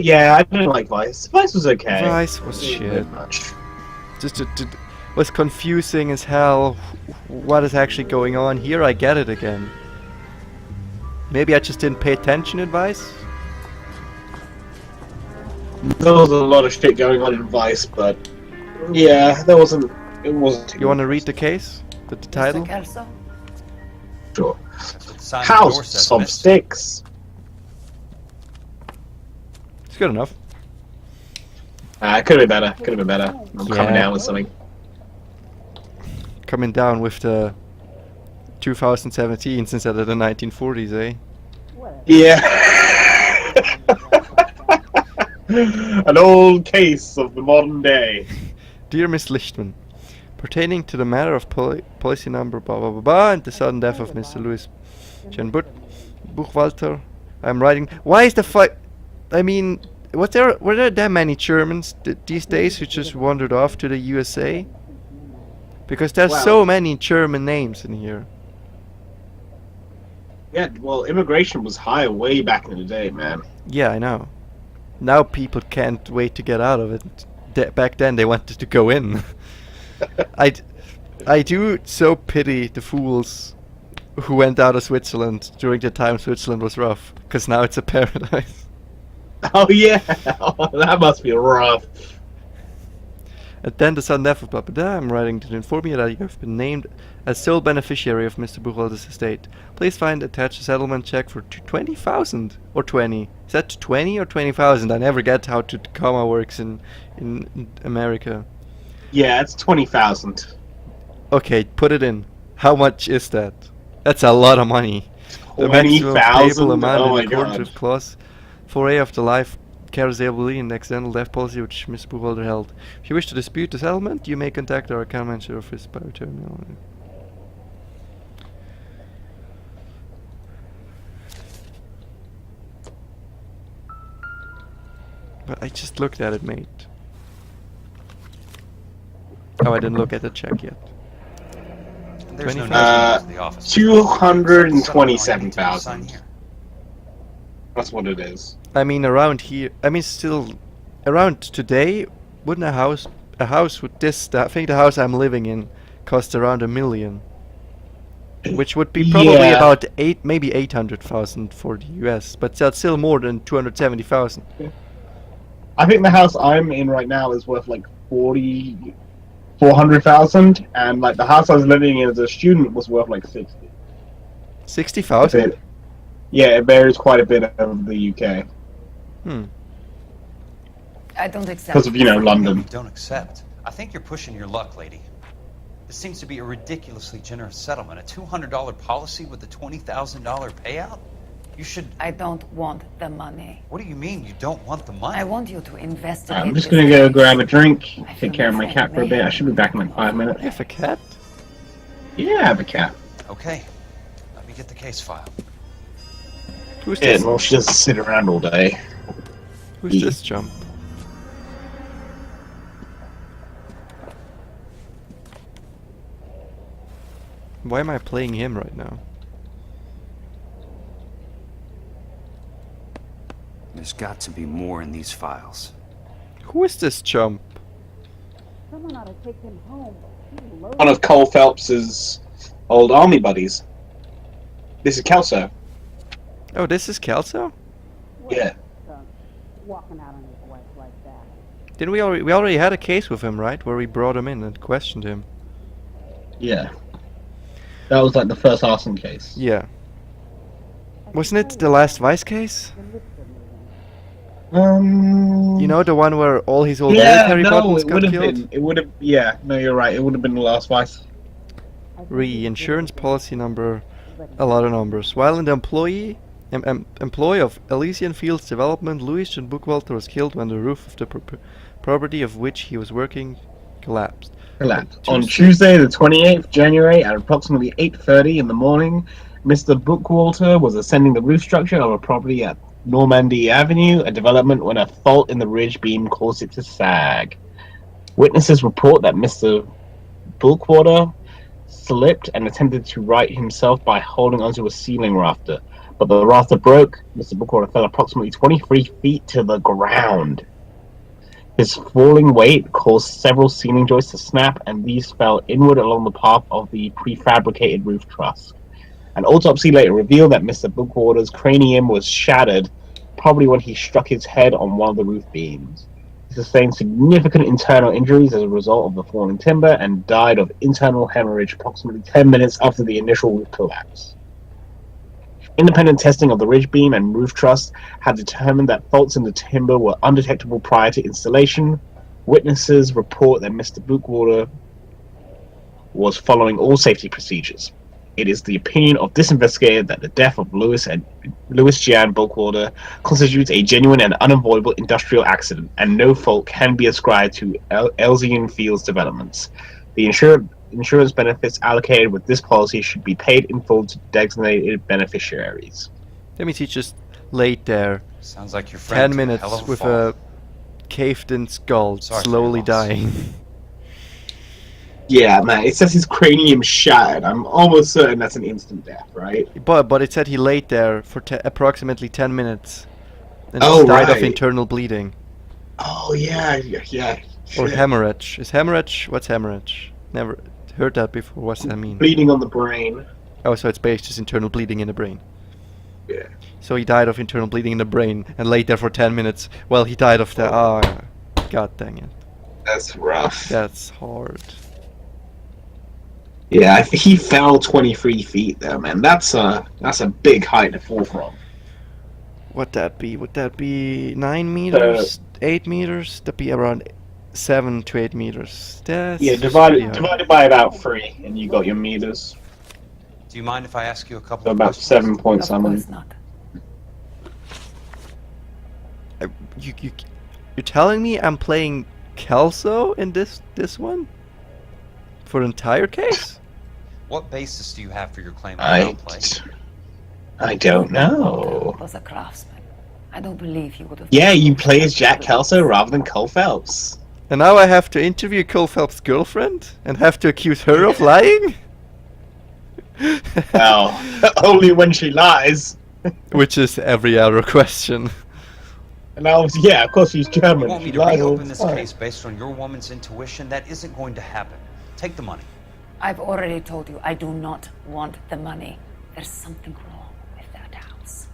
Yeah, I didn't like Vice. Vice was okay. Vice was Didn't shit. really much. Just was confusing as hell. What is actually going on here? I get it again. Maybe I just didn't pay attention in Vice. There was a lot of shit going on in Vice, but yeah, there wasn't. It wasn't too. You want to read the case? The title? Mr. Kelso? Sure. That's what the sign on the door House says, of miss. Sticks. It's good enough. It could have been better. Could have been better. I'm coming Yeah. down with something. Coming down with the 2017 instead of the 1940s, eh? Yeah. An old case of the modern day. Dear Miss Lichtman, pertaining to the matter of policy number blah blah blah blah and the sudden death of Mr. Louis John Buchwalter, I'm writing. Why is the fight? I mean, were there that many Germans these days who just wandered off to the USA? Because there's Wow. so many German names in here. Yeah, well, immigration was high way back in the day, man. Yeah, I know. Now people can't wait to get out of it. Back then they wanted to go in. I do so pity the fools who went out of Switzerland during the time Switzerland was rough, because now it's a paradise. Oh yeah, oh, that must be rough. And then the sudden death of blah blah blah. I'm writing to inform you that you have been named as sole beneficiary of Mr. Buchwalter's estate. Please find attached a settlement check for 20,000 or 20. Is that 20 or 20,000? I never get how to comma works in America. Yeah, it's 20,000. Okay, put it in. How much is that? That's a lot of money. The maximum 20,000? payable amount Oh in my accordance god. with clause 4A of the life carriability and accidental death policy which Mr. Buchwalter held. If you wish to dispute the settlement, you may contact our account manager office by terminal. But I just looked at it, mate. Oh, I didn't look at the check yet. There's no 25. notice to the office. 227,000. Sign here. That's what it is. I mean, around here, I mean, still, around today, wouldn't a house with this, I think the house I'm living in, cost around $1 million, which would be probably Yeah. about maybe 800,000 for the US, but that's still more than 270,000. I think the house I'm in right now is worth like 400,000, and like the house I was living in as a student was worth like 60. 60,000? Yeah, it varies quite a bit of the UK I don't accept. because of London. You don't accept. I think you're pushing your luck, lady. This seems to be a ridiculously generous settlement. A $200 policy with a $20,000 payout? You should... I don't want the money. What do you mean you don't want the money? I want you to investigate. I'm just this gonna go case. grab a drink, I take care of my cat for a bit. I should be back in like 5 minutes. You have a cat? Yeah, I have a cat. Okay. Let me get the case file. Who's Yeah, this? well, she doesn't sit around all day. Who's this jump? Why am I playing him right now? There's got to be more in these files. Who is this chump? Someone ought to take him home. He's loaded. One of Cole Phelps's old army buddies. This is Kelso. Oh, this is Kelso? Yeah. Walking out on his wife like that. Didn't we already had a case with him, right? Where we brought him in and questioned him. Yeah. That was like the first arson case. Yeah. Wasn't it the last Vice case? You know, the one where all his old military buttons it got would have killed? been. It would have. Yeah, no, you're right. It would have been the last Vice. Insurance policy number, a lot of numbers. While in the employ of Elysian Fields Development, Louis John Buchwalter was killed when the roof of the property of which he was working collapsed. On Tuesday, the 28th January, at approximately 8:30 in the morning, Mr. Buchwalter was ascending the roof structure of a property at Normandy Avenue, a development, when a fault in the ridge beam caused it to sag. Witnesses report that Mr. Buchwalter slipped and attempted to right himself by holding onto a ceiling rafter, But the rafter broke. Mr. Bookwater fell approximately 23 feet to the ground. His falling weight caused several ceiling joists to snap, and these fell inward along the path of the prefabricated roof truss. An autopsy later revealed that Mr. Bookwater's cranium was shattered, probably when he struck his head on one of the roof beams. He sustained significant internal injuries as a result of the falling timber and died of internal hemorrhage approximately 10 minutes after the initial roof collapse. Independent testing of the ridge beam and roof truss had determined that faults in the timber were undetectable prior to installation. Witnesses report that Mr. Bookwater was following all safety procedures. It is the opinion of this investigator that the death of Louis Jan Bookwater constitutes a genuine and unavoidable industrial accident, and no fault can be ascribed to Elysian Fields developments. The insurance benefits allocated with this policy should be paid in full to designated beneficiaries. That means he just laid there Sounds like your friend 10 took a minutes hell of a with fall. a caved-in skull, Sorry for slowly your loss. dying. Yeah, man, it says his cranium shattered. I'm almost certain that's an instant death, right? But it said he laid there for approximately 10 minutes and Oh, died of right. internal bleeding. Oh, yeah. Or Shit. hemorrhage. Is hemorrhage? What's hemorrhage? Never heard that before. What's that mean? Bleeding on the brain. Oh, so it's based just internal bleeding in the brain. Yeah. So he died of internal bleeding in the brain and laid there for 10 minutes. Well, he died of the... Ah, god dang it. That's rough. That's hard. Yeah, I think he fell 23 feet there, man. That's a big height to fall from. Would that be 9 meters? 8 meters? That'd be around 7 to 8 meters. That's Yeah, pretty hard. divided by about 3, and you got your meters. Do you mind if I ask you a couple So of about questions? 7 point Of something. course not. You're telling me I'm playing Kelso in this one? For the entire case? What basis do you have for your claim of foul play? I don't know. Was a craftsman. I don't believe he would have. Yeah, you play as Jack Kelso rather than Cole Phelps. And now I have to interview Cole Phelps' girlfriend? And have to accuse her of lying? Well, only when she lies. Which is every other question. And I was, yeah, of course she's You German. want me She to lies all reopen the this time. case based on your woman's intuition? That isn't going to happen. Take the money. I've already told you I do not want the money. There's something wrong with that house.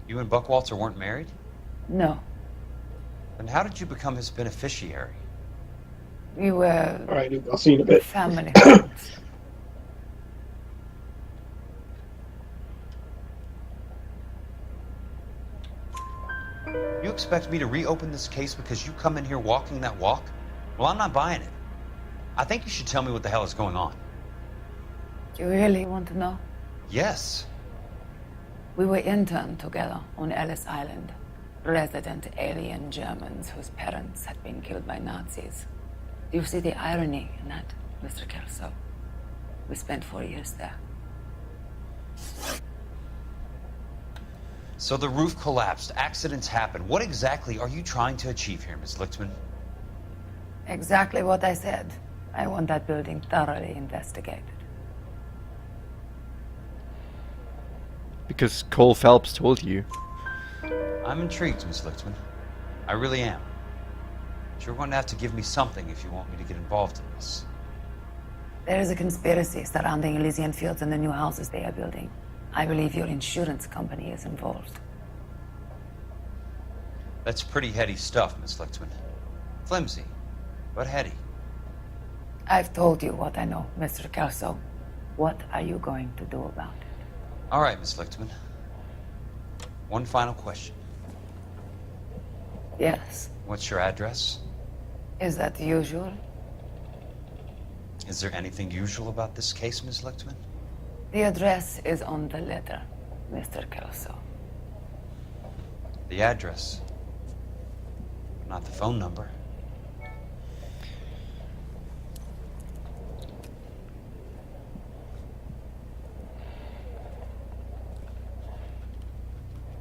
You and Buckwalter weren't married? No, Then how did you become his beneficiary? we were Alright, I'll see you in a bit. family friends. You expect me to reopen this case because you come in here walking that walk? Well, I'm not buying it. I think you should tell me what the hell is going on. Do you really want to know? Yes. We were interned together on Ellis Island. Resident alien Germans whose parents had been killed by Nazis. Do you see the irony in that, Mr. Kelso? We spent 4 years there. So the roof collapsed, accidents happened. What exactly are you trying to achieve here, Miss Lichtman? Exactly what I said. I want that building thoroughly investigated. Because Cole Phelps told you. I'm intrigued, Miss Lichtman. I really am. But you're going to have to give me something if you want me to get involved in this. There is a conspiracy surrounding Elysian Fields and the new houses they are building. I believe your insurance company is involved. That's pretty heady stuff, Miss Lichtman. Flimsy, but heady. I've told you what I know, Mr. Kelso. What are you going to do about it? All right, Miss Lichtman. One final question. Yes. What's your address? Is that usual? Is there anything usual about this case, Miss Lichtman? The address is on the letter, Mr. Kelso. The address, but not the phone number.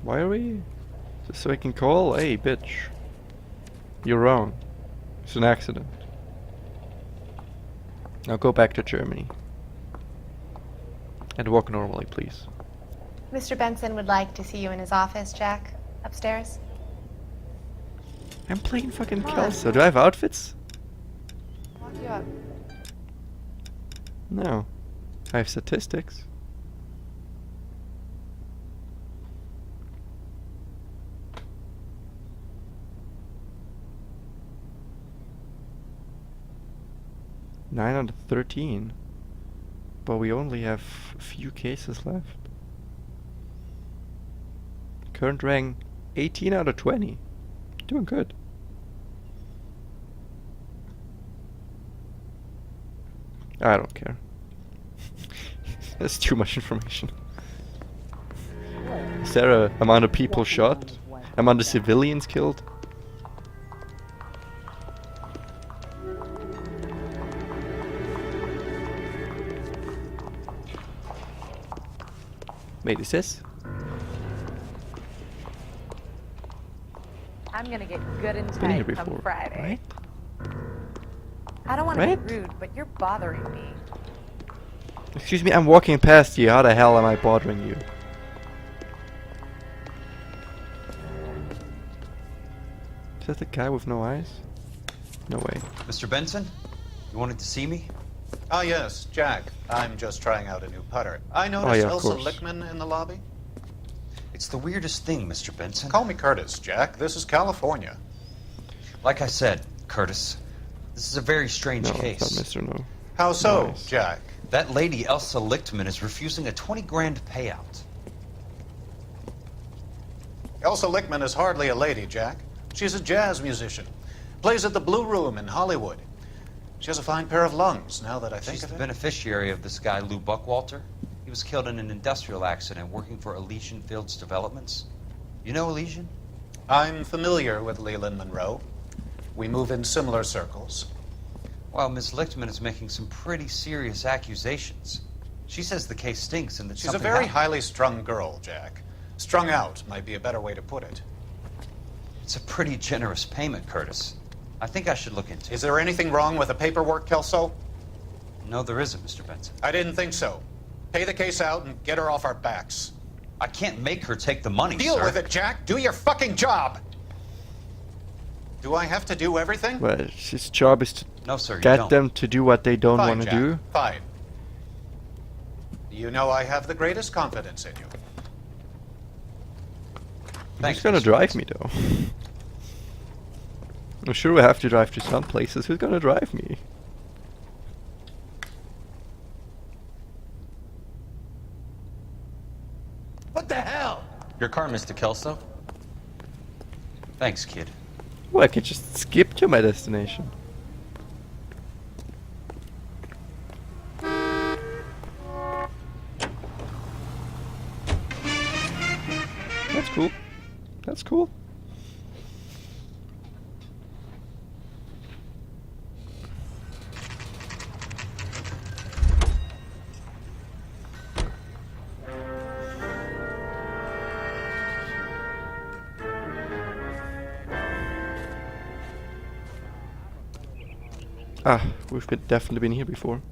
Why are we? Just so I can call? Hey, bitch. You're wrong. It's an accident. Now go back to Germany. And walk normally, please. Mr. Benson would like to see you in his office, Jack. Upstairs. I'm playing fucking Kelso. Do I have outfits? Walk you up. No. I have statistics. Nine out of 13. But we only have a few cases left. Current rank 18 out of 20. Doing good. I don't care. That's too much information. Is there a amount of people shot? Amount of civilians killed? Wait, is this? I'm gonna get good and Been here tight come before, Friday. right? I don't want to Right? be rude, but you're bothering me. Excuse me, I'm walking past you. How the hell am I bothering you? Is that the guy with no eyes? No way. Mr. Benson? You wanted to see me? Ah, yes, Jack. I'm just trying out a new putter. I noticed yeah, of Elsa course. Lickman in the lobby. It's the weirdest thing, Mr. Benson. Call me Curtis, Jack. This is California. Like I said, Curtis, this is a very strange No, case. it's not Mr. No. How so, Nice. Jack? That lady, Elsa Lichtman, is refusing a 20 grand payout. Elsa Lickman is hardly a lady, Jack. She's a jazz musician. Plays at the Blue Room in Hollywood. She has a fine pair of lungs, now that I think She's of the it. beneficiary of this guy, Lou Buckwalter. He was killed in an industrial accident working for Elysian Fields Developments. You know Elysian? I'm familiar with Leland Monroe. We move in similar circles. Well, Ms. Lichtman is making some pretty serious accusations. She says the case stinks and that She's a something very happened. highly strung girl, Jack. Strung out might be a better way to put it. It's a pretty generous payment, Curtis. I think I should look into it. Is there anything wrong with the paperwork, Kelso? No, there isn't, Mr. Benson. I didn't think so. Pay the case out and get her off our backs. I can't make her take the money, Deal sir. with it, Jack. Do your fucking job. Do I have to do everything? Well, his job is to No, sir, you get don't. them to do what they don't Fine, want to Jack. do. Fine. You know I have the greatest confidence in you. Thanks, Who's gonna Mr. drive Benson. me though? I'm sure we have to drive to some places. Who's gonna drive me? What the hell? Your car, Mr. Kelso. Thanks, kid. Well, I could just skip to my destination. That's cool. That's cool. Ah, we've definitely been here before.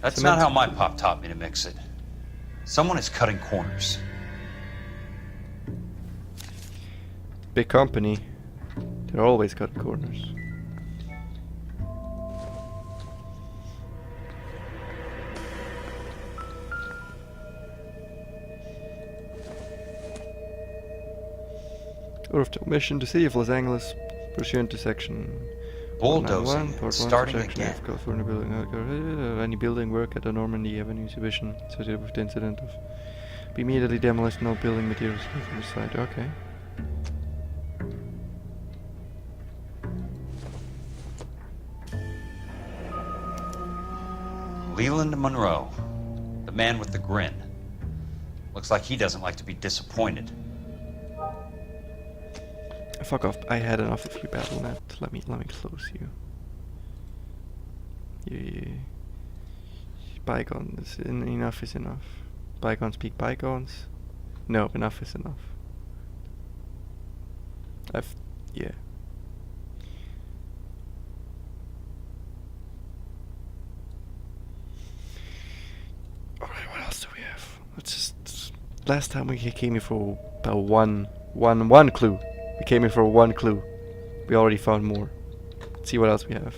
That's Cement. not how my pop taught me to mix it. Someone is cutting corners. Big company. They're always cutting corners. Order of mission: the city of Los Angeles, pursuant to section Bulldozing, 191, part 1, starting section again. F, California building. Any building work at the Normandy Avenue exhibition associated with the incident of be immediately demolished. No building materials from the site. Okay. Leland Monroe, the man with the grin. Looks like he doesn't like to be disappointed. Fuck off! I had enough of you, BattleNet. Let me close you. Yeah. Bygones. Enough is enough. Bygones speak bygones. No, enough is enough. Yeah. Alright, what else do we have? Let's just... Last time we came here for about one clue. We came here for one clue. We already found more. Let's see what else we have.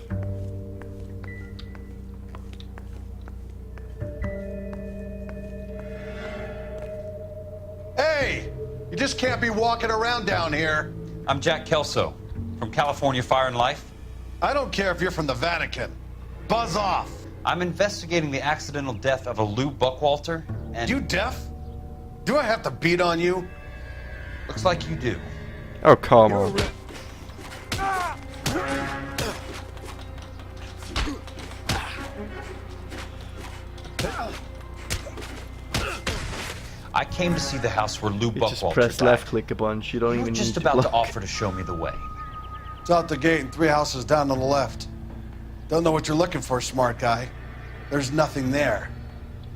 Hey! You just can't be walking around down here. I'm Jack Kelso, from California Fire and Life. I don't care if you're from the Vatican. Buzz off. I'm investigating the accidental death of a Lou Buckwalter, and... You deaf? Do I have to beat on you? Looks like you do. Oh, come on. I came to see the house where Lou You just Buckwalter press died. left click a bunch. You don't You were even just need to about to block. offer to show me the way. It's out the gate and 3 houses down on the left. Don't know what you're looking for, smart guy. There's nothing there.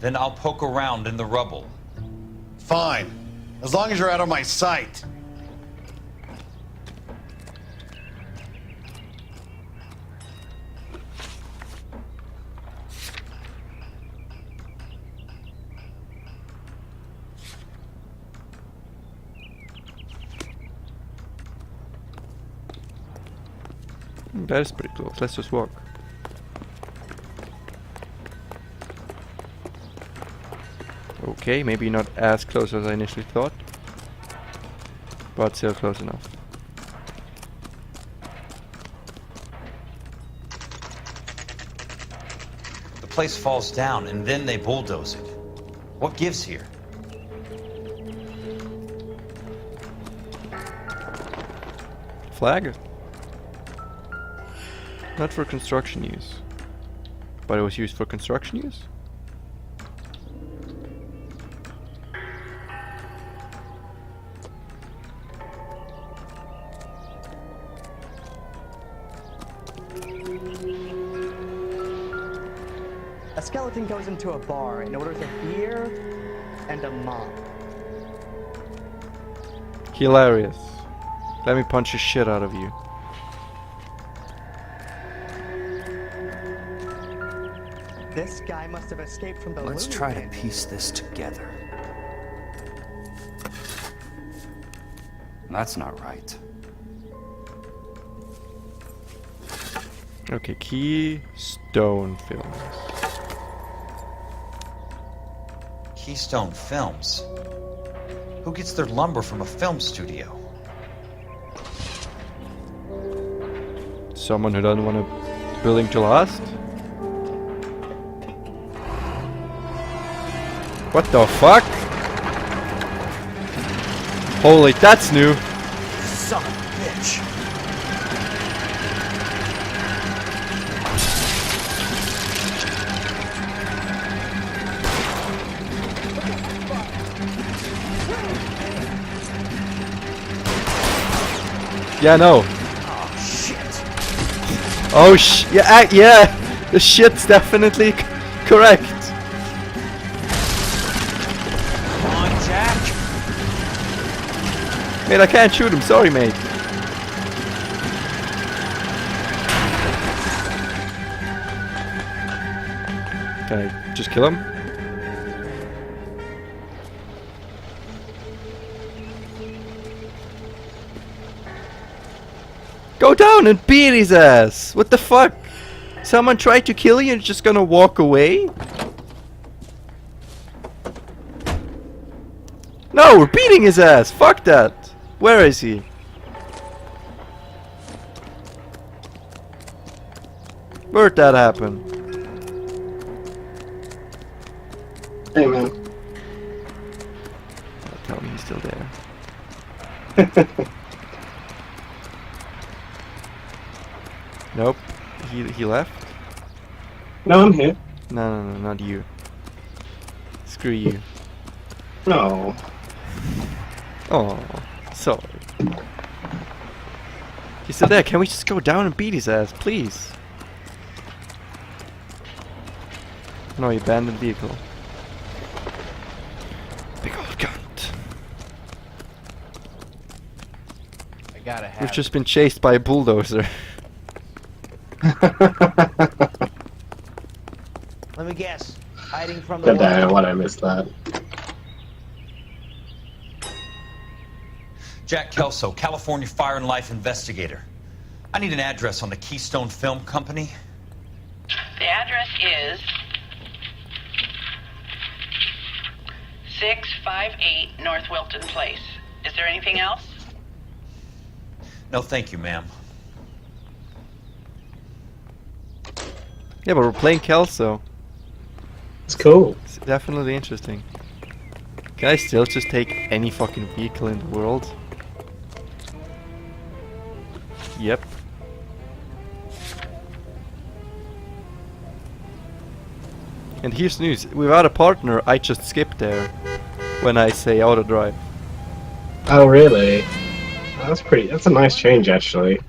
Then I'll poke around in the rubble. Fine. As long as you're out of my sight. That is pretty close. Let's just walk. Okay, maybe not as close as I initially thought, but still close enough. The place falls down, and then they bulldoze it. What gives here? Flag? Not for construction use. But it was used for construction use? A skeleton goes into a bar and orders a beer and a mop. Hilarious. Let me punch the shit out of you. This guy must have escaped from the Let's loony try to bin. piece this together. That's not right. Okay, Keystone Films. Keystone Films. Who gets their lumber from a film studio? Someone who doesn't want a building to last? What the fuck? Holy, that's new. Son of a bitch. Yeah, no. Oh yeah, the shit's definitely correct. Come on, Jack. Mate, I can't shoot him, sorry mate. Can I just kill him? Go down and beat his ass! What the fuck? Someone tried to kill you and you're just gonna walk away? No, we're beating his ass! Fuck that! Where is he? Where'd that happen? Hey man. Oh, tell me he's still there. Nope. He left? No, I'm here. No, not you. Screw you. No. Oh, sorry. He's still there. Can we just go down and beat his ass, please? No, he abandoned vehicle. Gotta have We've just been chased by a bulldozer. Let me guess. Hiding from the God damn, why did I miss that? Jack Kelso, California Fire and Life investigator. I need an address on the Keystone Film Company. The address is 658 North Wilton Place. Is there anything else? No, thank you, ma'am. Yeah, but we're playing Kelso. It's cool. It's definitely interesting. Can I still just take any fucking vehicle in the world? Yep. And here's news. Without a partner, I just skip there when I say auto drive. Oh, really? That's a nice change, actually.